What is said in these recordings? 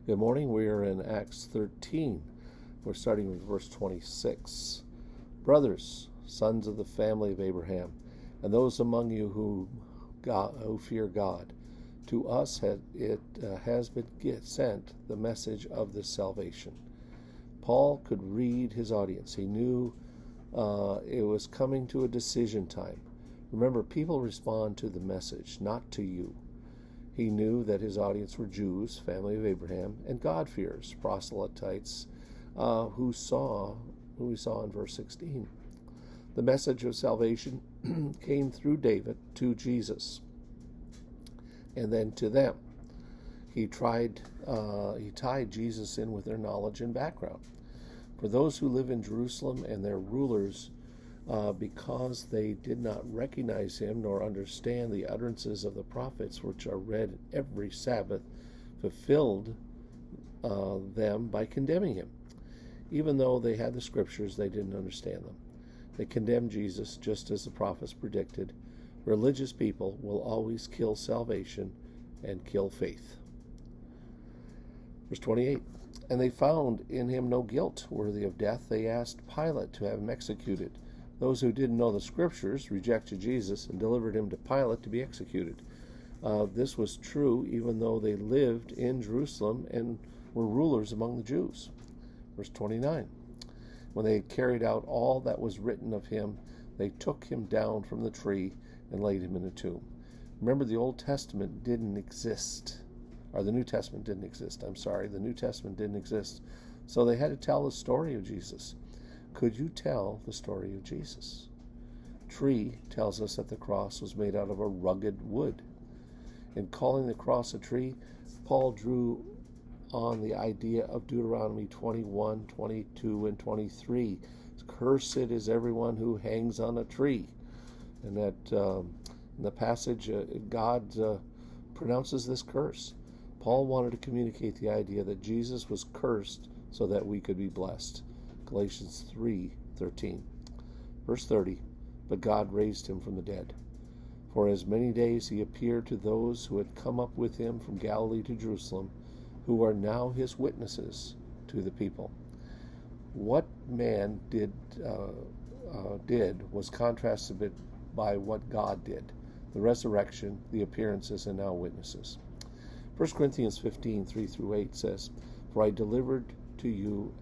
Good morning. We are in Acts 13. We're starting with verse 26. Brothers, sons of the family of Abraham, and those among you who fear God, to us has been sent the message of this salvation. Paul could read his audience. He knew it was coming to a decision time. Remember, people respond to the message, not to you. He knew that his audience were Jews, family of Abraham, and God-fearers, proselytes, who we saw in verse 16. The message of salvation came through David to Jesus, and then to them. He tied Jesus in with their knowledge and background. For those who live in Jerusalem and their rulers, because they did not recognize him nor understand the utterances of the prophets, which are read every Sabbath, fulfilled them by condemning him. Even though they had the scriptures, they didn't understand them. They condemned Jesus just as the prophets predicted. Religious people will always kill salvation and kill faith. Verse 28. And they found in him no guilt worthy of death. They asked Pilate to have him executed. Those who didn't know the scriptures rejected Jesus and delivered him to Pilate to be executed. This was true even though they lived in Jerusalem and were rulers among the Jews. Verse 29. When they had carried out all that was written of him, they took him down from the tree and laid him in a tomb. Remember, the Old Testament didn't exist. Or the New Testament didn't exist. The New Testament didn't exist. So they had to tell the story of Jesus. Could you tell the story of Jesus? Tree tells us that the cross was made out of a rugged wood. In calling the cross a tree, Paul drew on the idea of Deuteronomy 21, 22, and 23. Cursed is everyone who hangs on a tree. And that in the passage, God pronounces this curse. Paul wanted to communicate the idea that Jesus was cursed so that we could be blessed. Galatians 3:13. Verse 30. But God raised him from the dead. For as many days he appeared to those who had come up with him from Galilee to Jerusalem, who are now his witnesses to the people. What man did was contrasted by what God did. The resurrection, the appearances, and now witnesses. 1 Corinthians 15:3-8 says, For I delivered to you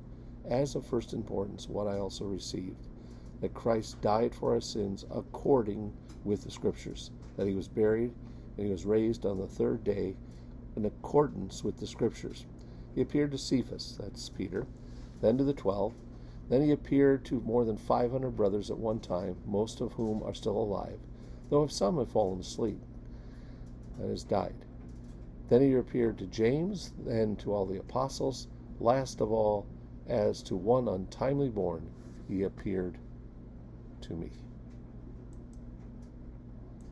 as of first importance what I also received, that Christ died for our sins according with the Scriptures, that he was buried, and he was raised on the third day in accordance with the Scriptures. He appeared to Cephas, that's Peter, then to the 12. Then he appeared to more than 500 brothers at one time, most of whom are still alive, though some have fallen asleep, that is, died. Then he appeared to James, then to all the apostles. Last of all, as to one untimely born, he appeared to me.